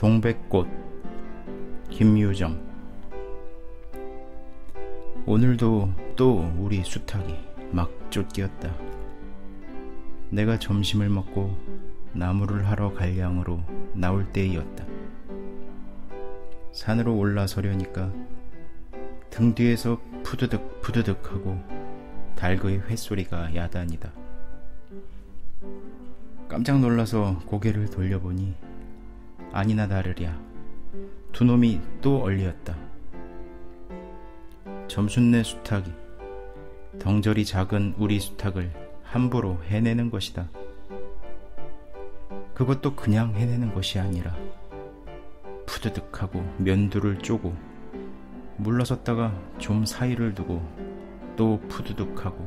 동백꽃. 김유정. 오늘도 또 우리 수탉이 막 쫓기었다. 내가 점심을 먹고 나무를 하러 갈 양으로 나올 때이었다. 산으로 올라서려니까 등 뒤에서 푸드득 푸드득 하고 닭의 횟소리가 야단이다. 깜짝 놀라서 고개를 돌려보니 아니나 다르랴 두 놈이 또 얼리었다. 점순네 수탉이 덩저리 작은 우리 수탉을 함부로 해내는 것이다. 그것도 그냥 해내는 것이 아니라 푸드득하고 면두를 쪼고 물러섰다가 좀 사이를 두고 또 푸드득하고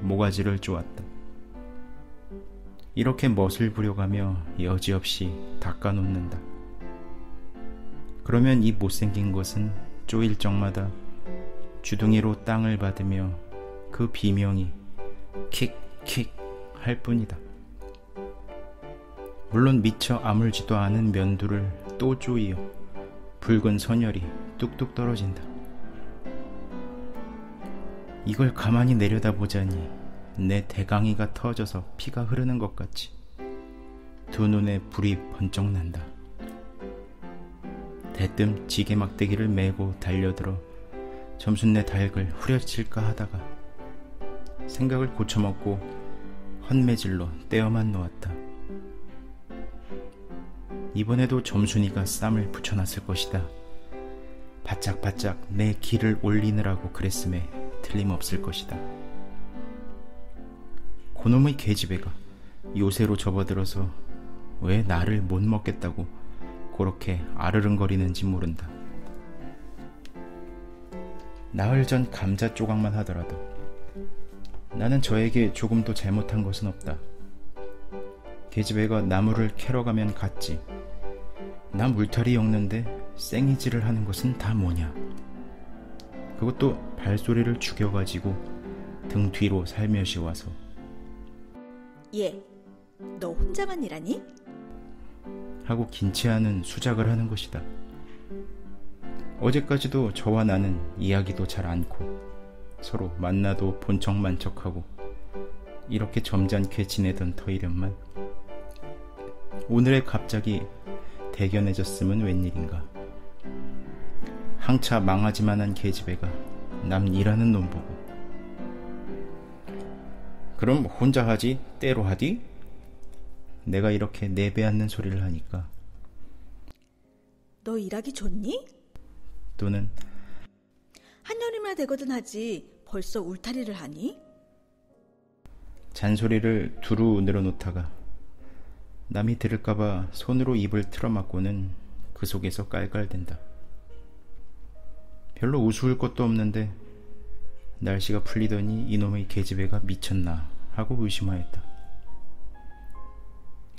모가지를 쪼았다. 이렇게 멋을 부려가며 여지없이 닦아놓는다. 그러면 이 못생긴 것은 쪼일 적마다 주둥이로 땅을 받으며 그 비명이 킥킥 할 뿐이다. 물론 미처 아물지도 않은 면두를 또 쪼이어 붉은 선혈이 뚝뚝 떨어진다. 이걸 가만히 내려다보자니 내 대강이가 터져서 피가 흐르는 것 같이 두 눈에 불이 번쩍 난다. 대뜸 지게 막대기를 메고 달려들어 점순내 닭을 후려칠까 하다가 생각을 고쳐먹고 헌매질로 떼어만 놓았다. 이번에도 점순이가 쌈을 붙여놨을 것이다. 바짝바짝 내 기를 올리느라고 그랬음에 틀림없을 것이다. 그놈의 계집애가 요새로 접어들어서 왜 나를 못 먹겠다고 그렇게 아르릉거리는지 모른다. 나흘 전 감자 조각만 하더라도 나는 저에게 조금도 잘못한 것은 없다. 계집애가 나무를 캐러 가면 갔지. 나 물타리 엮는데 생이질을 하는 것은 다 뭐냐. 그것도 발소리를 죽여가지고 등 뒤로 살며시 와서 얘, 너 혼자만 일하니? 하고 긴치 않은 수작을 하는 것이다. 어제까지도 저와 나는 이야기도 잘 않고 서로 만나도 본 척만 척하고 이렇게 점잖게 지내던 터이련만 오늘에 갑자기 대견해졌으면 웬일인가. 항차 망하지만한 계집애가 남 일하는 놈 보고 그럼 혼자 하지 때로 하디? 내가 이렇게 내배앉는 소리를 하니까 너 일하기 좋니? 또는 한여름이나 되거든 하지 벌써 울타리를 하니? 잔소리를 두루 늘어놓다가 남이 들을까봐 손으로 입을 틀어막고는 그 속에서 깔깔댄다. 별로 우스울 것도 없는데 날씨가 풀리더니 이놈의 계집애가 미쳤나 하고 의심하였다.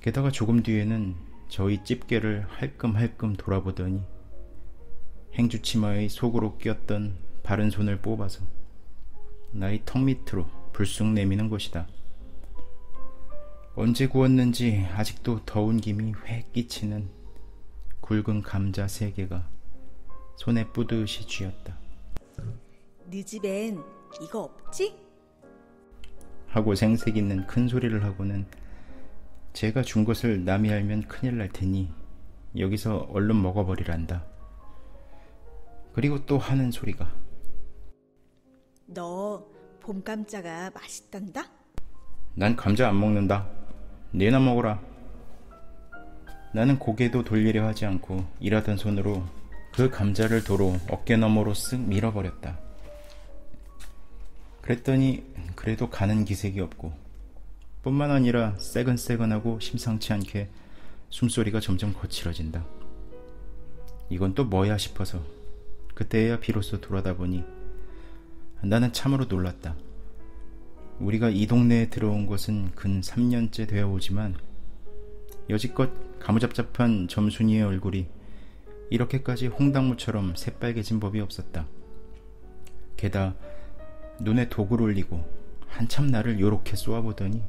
게다가 조금 뒤에는 저희 집게를 할끔할끔 돌아보더니 행주치마의 속으로 꼈던 바른 손을 뽑아서 나의 턱 밑으로 불쑥 내미는 것이다. 언제 구웠는지 아직도 더운 김이 회 끼치는 굵은 감자 3개가 손에 뿌듯이 쥐었다. 네 집엔 이거 없지? 하고 생색 있는 큰 소리를 하고는 제가 준 것을 남이 알면 큰일 날 테니 여기서 얼른 먹어버리란다. 그리고 또 하는 소리가 너 봄감자가 맛있단다? 난 감자 안 먹는다. 내나 먹어라. 나는 고개도 돌리려 하지 않고 일하던 손으로 그 감자를 도로 어깨너머로 쓱 밀어버렸다. 그랬더니 그래도 가는 기색이 없고 뿐만 아니라 새근새근하고 심상치 않게 숨소리가 점점 거칠어진다. 이건 또 뭐야 싶어서 그때야 비로소 돌아다보니 나는 참으로 놀랐다. 우리가 이 동네에 들어온 것은 근 3년째 되어 오지만 여지껏 가무잡잡한 점순이의 얼굴이 이렇게까지 홍당무처럼 새빨개진 법이 없었다. 게다가 눈에 독을 올리고 한참 나를 요렇게 쏘아보더니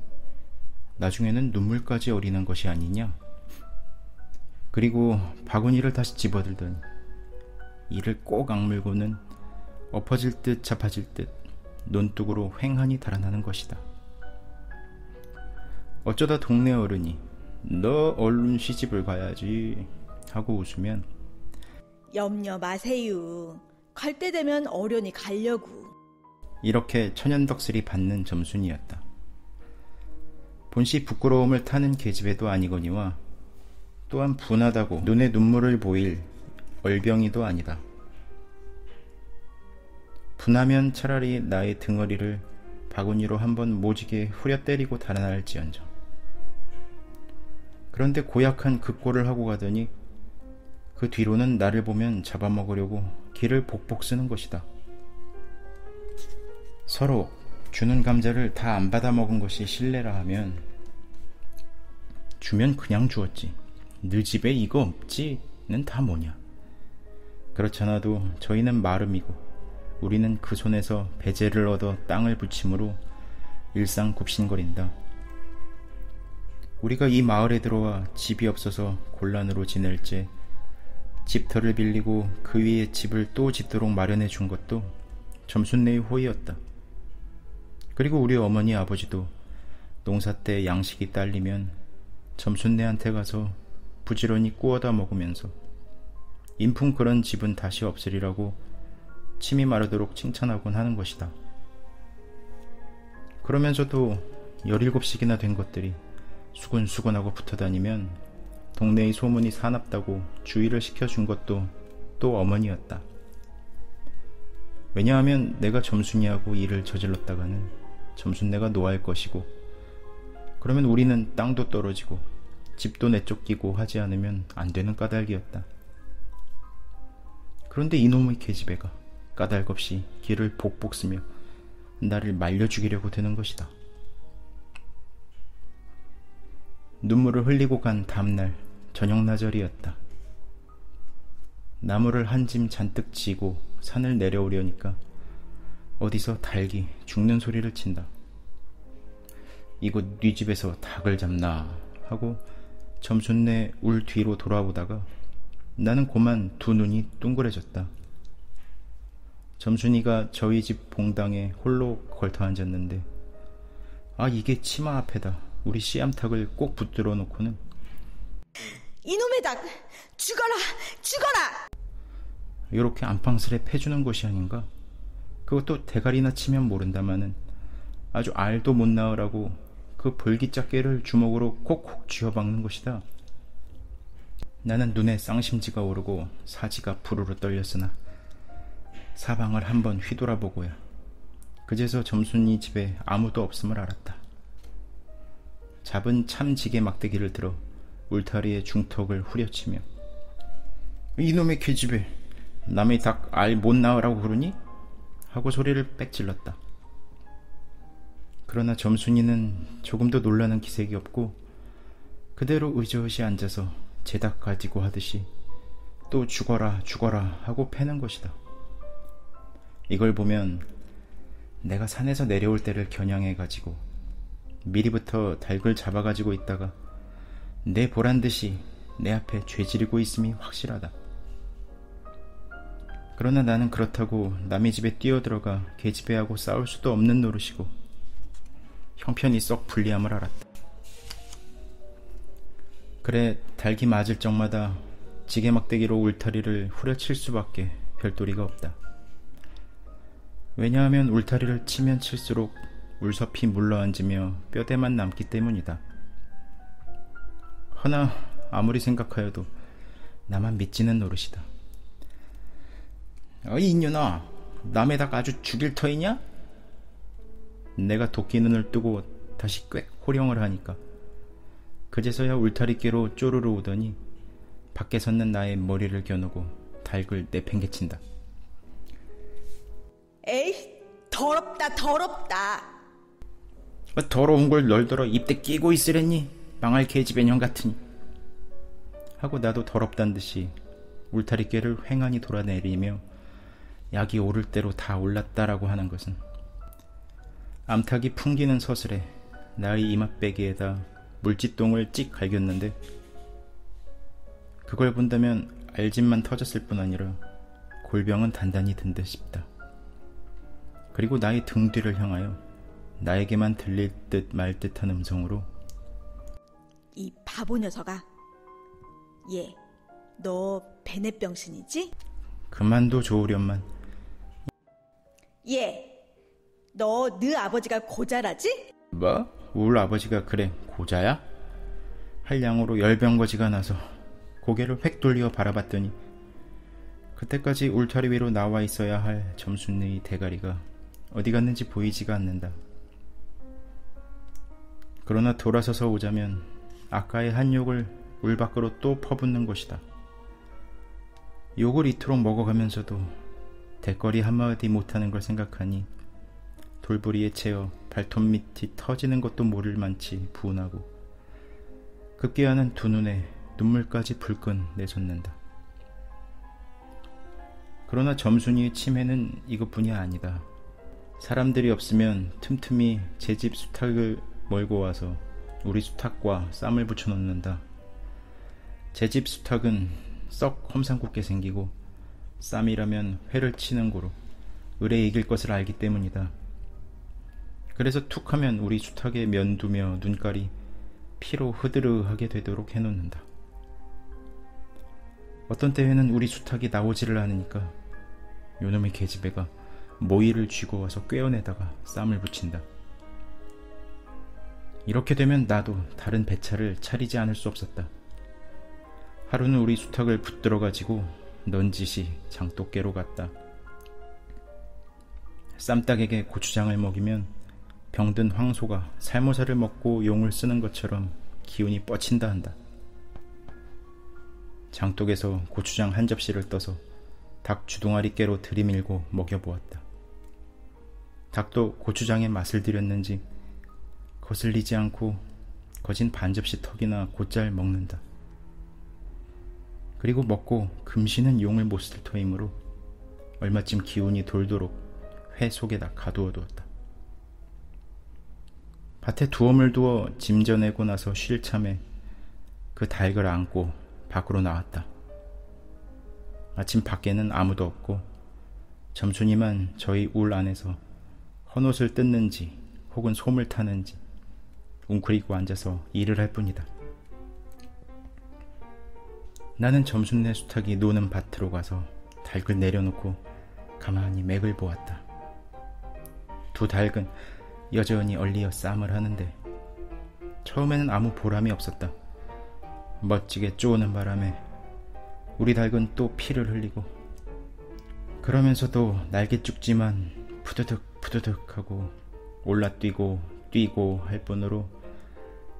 나중에는 눈물까지 어리는 것이 아니냐. 그리고 바구니를 다시 집어들더니 이를 꼭 악물고는 엎어질 듯 자빠질 듯 논둑으로 횡하니 달아나는 것이다. 어쩌다 동네 어른이 너 얼른 시집을 가야지 하고 웃으면 염려 마세요. 갈 때 되면 어련히 가려고. 이렇게 천연덕스리 받는 점순이었다. 본시 부끄러움을 타는 계집애도 아니거니와 또한 분하다고 눈에 눈물을 보일 얼병이도 아니다. 분하면 차라리 나의 등허리를 바구니로 한번 모지게 후려 때리고 달아날지언정. 그런데 고약한 그 꼴을 하고 가더니 그 뒤로는 나를 보면 잡아먹으려고 기를 복복 쓰는 것이다. 서로 주는 감자를 다 안 받아 먹은 것이 실례라 하면 주면 그냥 주었지. 너 집에 이거 없지?는 다 뭐냐. 그렇잖아도 저희는 마름이고 우리는 그 손에서 배제를 얻어 땅을 붙임으로 일상 굽신거린다. 우리가 이 마을에 들어와 집이 없어서 곤란으로 지낼 때 집터를 빌리고 그 위에 집을 또 짓도록 마련해 준 것도 점순네의 호의였다. 그리고 우리 어머니 아버지도 농사 때 양식이 딸리면 점순네한테 가서 부지런히 구워다 먹으면서 인품 그런 집은 다시 없으리라고 침이 마르도록 칭찬하곤 하는 것이다. 그러면서도 17씩이나 된 것들이 수근수근하고 붙어다니면 동네의 소문이 사납다고 주의를 시켜준 것도 또 어머니였다. 왜냐하면 내가 점순이하고 일을 저질렀다가는 점순네가 노할 것이고 그러면 우리는 땅도 떨어지고 집도 내쫓기고 하지 않으면 안 되는 까닭이었다. 그런데 이놈의 계집애가 까닭없이 기를 복복 쓰며 나를 말려 죽이려고 드는 것이다. 눈물을 흘리고 간 다음날 저녁나절이었다. 나무를 한 짐 잔뜩 지고 산을 내려오려니까 어디서 닭이 죽는 소리를 친다. 이곳 네 집에서 닭을 잡나 하고 점순네 울 뒤로 돌아보다가 나는 고만 두 눈이 둥그레졌다. 점순이가 저희 집 봉당에 홀로 걸터 앉았는데 이게 치마 앞에다 우리 씨암탉을 꼭 붙들어 놓고는 이놈의 닭! 죽어라! 죽어라! 이렇게 안방스레 패주는 것이 아닌가? 그것도 대가리나 치면 모른다마는 아주 알도 못 낳으라고 그 볼기짝개를 주먹으로 콕콕 쥐어박는 것이다. 나는 눈에 쌍심지가 오르고 사지가 부르르 떨렸으나 사방을 한번 휘돌아보고야 그제서 점순이 집에 아무도 없음을 알았다. 잡은 참지게 막대기를 들어 울타리의 중턱을 후려치며 이놈의 계집애 남의 닭 알 못 낳으라고 그러니? 하고 소리를 빽질렀다. 그러나 점순이는 조금도 놀라는 기색이 없고 그대로 의젓이 앉아서 제 닭 가지고 하듯이 또 죽어라 죽어라 하고 패는 것이다. 이걸 보면 내가 산에서 내려올 때를 겨냥해가지고 미리부터 닭을 잡아가지고 있다가 내 보란듯이 내 앞에 죄지르고 있음이 확실하다. 그러나 나는 그렇다고 남의 집에 뛰어들어가 계집애하고 싸울 수도 없는 노릇이고 형편이 썩 불리함을 알았다. 그래 닭이 맞을 적마다 지게막대기로 울타리를 후려칠 수밖에 별도리가 없다. 왜냐하면 울타리를 치면 칠수록 울섭이 물러앉으며 뼈대만 남기 때문이다. 허나 아무리 생각하여도 나만 믿지는 노릇이다. 어이 이년아, 남의 닭 아주 죽일 터이냐? 내가 도끼 눈을 뜨고 다시 꽥 호령을 하니까 그제서야 울타리께로 쪼르르 오더니 밖에 섰는 나의 머리를 겨누고 닭을 내팽개친다. 에이, 더럽다 더럽다. 더러운 걸 널더러 입대 끼고 있으랬니? 망할 계집애 년 같으니. 하고 나도 더럽단 듯이 울타리께를 횡하니 돌아내리며 약이 오를 대로 다 올랐다라고 하는 것은 암탉이 풍기는 서슬에 나의 이맛배기에다 물짓똥을 찍 갈겼는데 그걸 본다면 알집만 터졌을 뿐 아니라 골병은 단단히 든 듯 싶다. 그리고 나의 등 뒤를 향하여 나에게만 들릴 듯 말 듯한 음성으로 이 바보 녀석아. 얘, 너 베넷병신이지? 그만둬 좋으련만. 얘, 너 네 아버지가 고자라지? 뭐? 울 아버지가 그래 고자야? 할 양으로 열병거지가 나서 고개를 획 돌려 바라봤더니 그때까지 울타리 위로 나와 있어야 할 점순네의 대가리가 어디 갔는지 보이지가 않는다. 그러나 돌아서서 오자면 아까의 한 욕을 울 밖으로 또 퍼붓는 것이다. 욕을 이토록 먹어가면서도 대거리 한마디 못하는 걸 생각하니 돌부리에 채어 발톱 밑이 터지는 것도 모를 만치 분하고 급기야는 두 눈에 눈물까지 불끈 내솟는다. 그러나 점순이의 치매는 이것뿐이 아니다. 사람들이 없으면 틈틈이 제 집 수탉을 몰고 와서 우리 수탉과 쌈을 붙여 놓는다. 제 집 수탉은 썩 험상궂게 생기고 쌈이라면 회를 치는 고로 을에 이길 것을 알기 때문이다. 그래서 툭하면 우리 수탉의 면두며 눈깔이 피로 흐드르하게 되도록 해놓는다. 어떤 때에는 우리 수탉이 나오지를 않으니까 요놈의 계집애가 모이를 쥐고 와서 꿰어내다가 쌈을 붙인다. 이렇게 되면 나도 다른 배차를 차리지 않을 수 없었다. 하루는 우리 수탉을 붙들어 가지고 넌지시 장독깨로 갔다. 쌈닭에게 고추장을 먹이면 병든 황소가 살모사를 먹고 용을 쓰는 것처럼 기운이 뻗친다 한다. 장독에서 고추장 한 접시를 떠서 닭 주둥아리 깨로 들이밀고 먹여보았다. 닭도 고추장의 맛을 들였는지 거슬리지 않고 거진 반 접시 턱이나 곧잘 먹는다. 그리고 먹고 금시는 용을 못 쓸 터이므로 얼마쯤 기운이 돌도록 회 속에다 가두어 두었다. 밭에 두엄을 두어 짐 져내고 나서 쉴 참에 그 닭을 안고 밖으로 나왔다. 마침 밖에는 아무도 없고 점순이만 저희 울 안에서 헌옷을 뜯는지 혹은 솜을 타는지 웅크리고 앉아서 일을 할 뿐이다. 나는 점순네 수탉이 노는 밭으로 가서 닭을 내려놓고 가만히 맥을 보았다. 두 닭은 여전히 얼리어 쌈을 하는데 처음에는 아무 보람이 없었다. 멋지게 쪼는 바람에 우리 닭은 또 피를 흘리고 그러면서도 날개죽지만 푸드득 푸드득 하고 올라뛰고 뛰고 할 뿐으로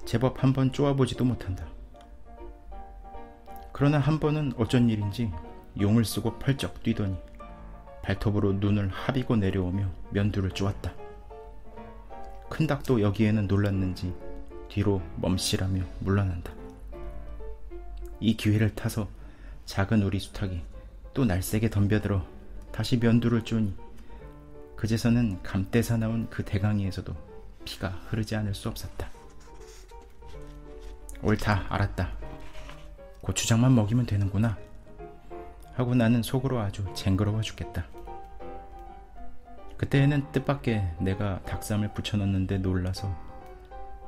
제법 한 번 쪼아보지도 못한다. 그러나 한 번은 어쩐 일인지 용을 쓰고 펄쩍 뛰더니 발톱으로 눈을 하비고 내려오며 면두를 쪼았다. 큰 닭도 여기에는 놀랐는지 뒤로 멈시라며 물러난다. 이 기회를 타서 작은 우리 수탉이 또 날쌔게 덤벼들어 다시 면두를 쪼니 그제서는 감대사 나온 그 대강이에서도 피가 흐르지 않을 수 없었다. 옳다, 알았다. 고추장만 먹이면 되는구나 하고 나는 속으로 아주 쟁그러워 죽겠다. 그때에는 뜻밖의 내가 닭쌈을 붙여넣는데 놀라서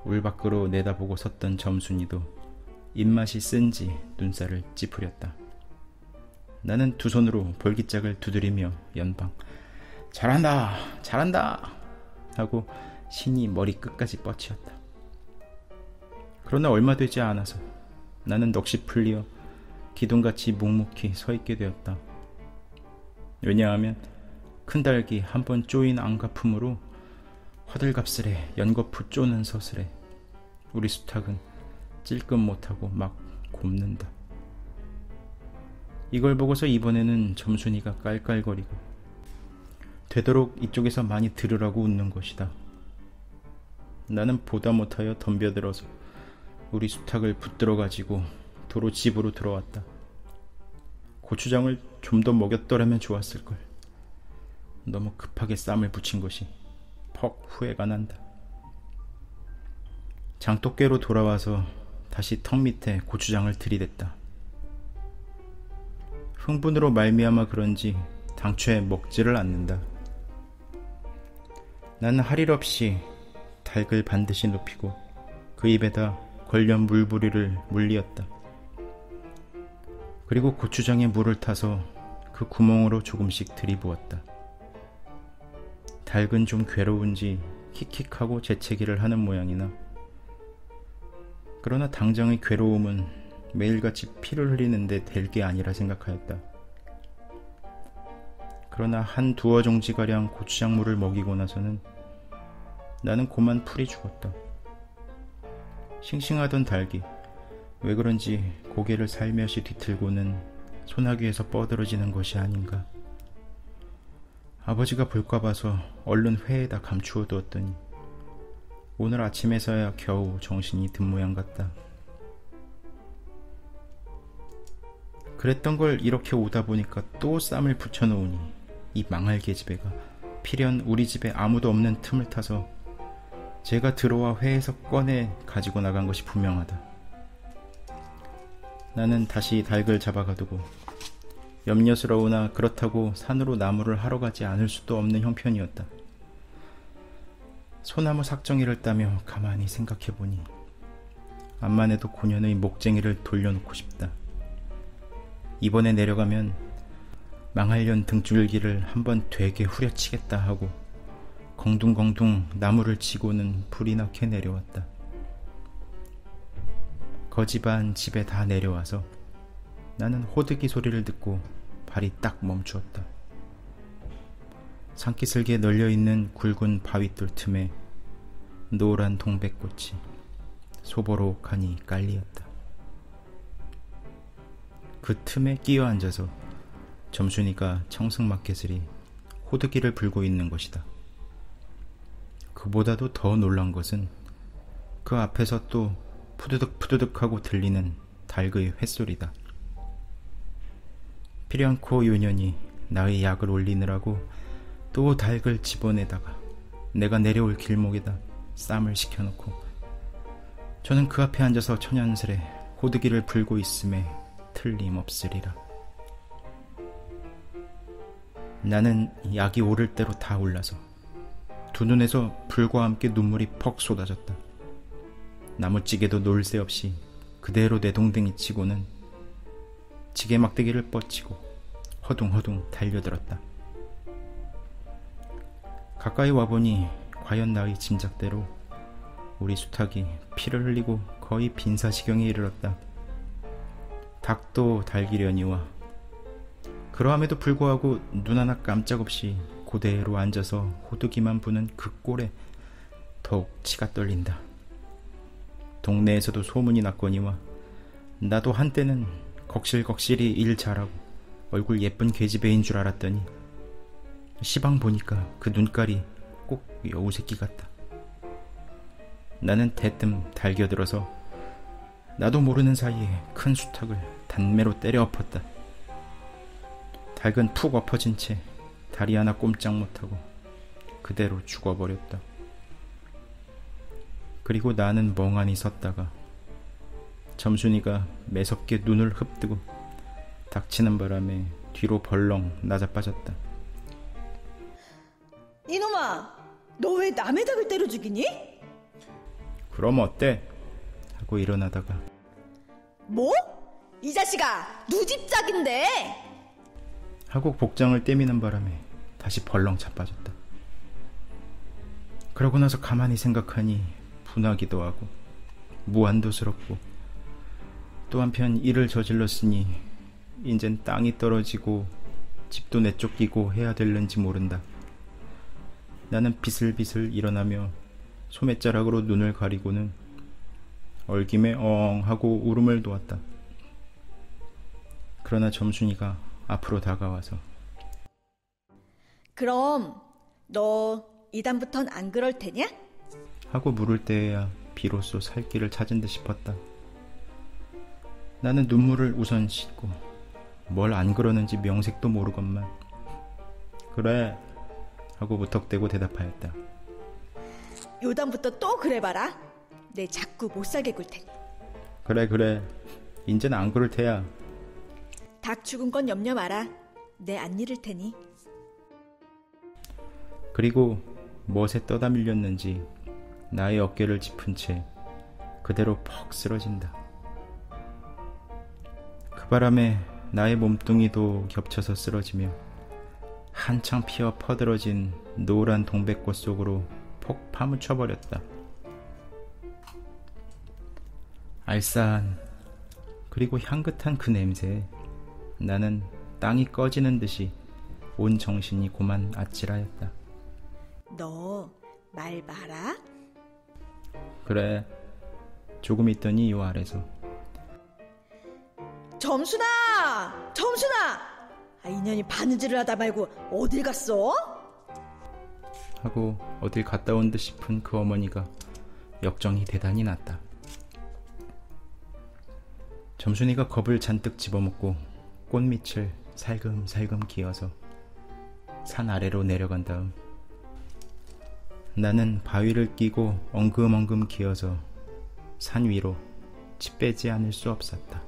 울 밖으로 내다보고 섰던 점순이도 입맛이 쓴지 눈살을 찌푸렸다. 나는 두 손으로 볼기짝을 두드리며 연방 잘한다 잘한다 하고 신이 머리 끝까지 뻗치었다. 그러나 얼마 되지 않아서 나는 넋이 풀려 기둥같이 묵묵히 서 있게 되었다. 왜냐하면 큰 닭이 한번 쪼인 안가품으로 허들갑스레 연거푸 쪼는 서슬에 우리 수탉은 찔끔 못하고 막 곱는다. 이걸 보고서 이번에는 점순이가 깔깔거리고 되도록 이쪽에서 많이 들으라고 웃는 것이다. 나는 보다 못하여 덤벼들어서 우리 수탉을 붙들어 가지고 도로 집으로 들어왔다. 고추장을 좀 더 먹였더라면 좋았을걸. 너무 급하게 쌈을 붙인 것이 퍽 후회가 난다. 장독깨로 돌아와서 다시 턱 밑에 고추장을 들이댔다. 흥분으로 말미암아 그런지 당초에 먹지를 않는다. 나는 할 일 없이 닭을 반드시 눕히고 그 입에다 걸련 물부리를 물리었다. 그리고 고추장에 물을 타서 그 구멍으로 조금씩 들이부었다. 닭은 좀 괴로운지 킥킥하고 재채기를 하는 모양이나, 그러나 당장의 괴로움은 매일같이 피를 흘리는데 될 게 아니라 생각하였다. 그러나 한 두어 종지가량 고추장물을 먹이고 나서는 나는 고만 풀이 죽었다. 싱싱하던 닭이 왜 그런지 고개를 살며시 뒤틀고는 소나귀에서 뻗어지는 것이 아닌가. 아버지가 볼까 봐서 얼른 회에다 감추어 두었더니 오늘 아침에서야 겨우 정신이 든 모양 같다. 그랬던 걸 이렇게 오다 보니까 또 쌈을 붙여놓으니 이 망할 계집애가 필연 우리 집에 아무도 없는 틈을 타서 제가 들어와 회에서 꺼내 가지고 나간 것이 분명하다. 나는 다시 닭을 잡아가두고 염려스러우나 그렇다고 산으로 나무를 하러 가지 않을 수도 없는 형편이었다. 소나무 삭정이를 따며 가만히 생각해보니 암만 해도 고년의 목쟁이를 돌려놓고 싶다. 이번에 내려가면 망할년 등줄기를 한번 되게 후려치겠다 하고 공둥공둥 나무를 치고는 불이 나게 내려왔다. 거지 반 집에 다 내려와서 나는 호드기 소리를 듣고 발이 딱 멈추었다. 산기슭에 널려있는 굵은 바위돌 틈에 노란 동백꽃이 소보록하니 깔리었다. 그 틈에 끼어 앉아서 점순이가 청승마켓을이 호드기를 불고 있는 것이다. 그보다도 더 놀란 것은 그 앞에서 또 푸드득 푸드득 하고 들리는 닭의 횟소리다. 필연코 요년이 나의 약을 올리느라고 또 닭을 집어내다가 내가 내려올 길목에다 쌈을 시켜놓고 저는 그 앞에 앉아서 천연스레 호드기를 불고 있음에 틀림없으리라. 나는 약이 오를 대로 다 올라서 두 눈에서 불과 함께 눈물이 퍽 쏟아졌다. 나무찌개도 놀 새 없이 그대로 내동댕이 치고는 지게 막대기를 뻗치고 허둥허둥 달려들었다. 가까이 와보니 과연 나의 짐작대로 우리 수탉이 피를 흘리고 거의 빈사시경에 이르렀다. 닭도 달기려니와 그러함에도 불구하고 눈 하나 깜짝없이 그대로 앉아서 호두기만 부는 그 꼴에 더욱 치가 떨린다. 동네에서도 소문이 났거니와 나도 한때는 걱실걱실히 일 잘하고 얼굴 예쁜 계집애인 줄 알았더니 시방 보니까 그 눈깔이 꼭 여우새끼 같다. 나는 대뜸 달겨들어서 나도 모르는 사이에 큰 수탉을 단매로 때려 엎었다. 닭은 푹 엎어진 채 다리 하나 꼼짝 못하고 그대로 죽어버렸다. 그리고 나는 멍하니 섰다가 점순이가 매섭게 눈을 흡뜨고 닥치는 바람에 뒤로 벌렁 나자빠졌다. 이놈아, 너 왜 남의 닭을 때려 죽이니? 그럼 어때? 하고 일어나다가 뭐? 이 자식아, 누집 짝인데? 하고 복장을 떼미는 바람에 다시 벌렁 자빠졌다. 그러고 나서 가만히 생각하니 분하기도 하고 무한도스럽고 또 한편 일을 저질렀으니 인젠 땅이 떨어지고 집도 내쫓기고 해야 될는지 모른다. 나는 비슬비슬 일어나며 소매자락으로 눈을 가리고는 얼김에 엉 하고 울음을 놓았다. 그러나 점순이가 앞으로 다가와서 그럼 너 이다음부턴 안 그럴 테냐? 하고 물을 때에야 비로소 살 길을 찾은 듯 싶었다. 나는 눈물을 우선 씻고 뭘 안 그러는지 명색도 모르건만 그래 하고 무턱대고 대답하였다. 요담부터 또 그래봐라. 내 자꾸 못살게 굴 테니. 그래 인제는 안 그럴 테야. 닭 죽은 건 염려 마라. 내 안 잃을 테니. 그리고 멋에 떠다 밀렸는지 나의 어깨를 짚은 채 그대로 퍽 쓰러진다. 그 바람에 나의 몸뚱이도 겹쳐서 쓰러지며 한창 피어 퍼들어진 노란 동백꽃 속으로 폭 파묻혀버렸다. 알싸한 그리고 향긋한 그 냄새에 나는 땅이 꺼지는 듯이 온 정신이 고만 아찔하였다. 너 말 봐라. 그래, 조금 있더니 요 아래서 점순아! 점순아! 이년이 바느질을 하다 말고 어딜 갔어? 하고 어딜 갔다 온 듯 싶은 그 어머니가 역정이 대단히 났다. 점순이가 겁을 잔뜩 집어먹고 꽃밑을 살금살금 기어서 산 아래로 내려간 다음 나는 바위를 끼고 엉금엉금 기어서 산 위로 치 빼지 않을 수 없었다.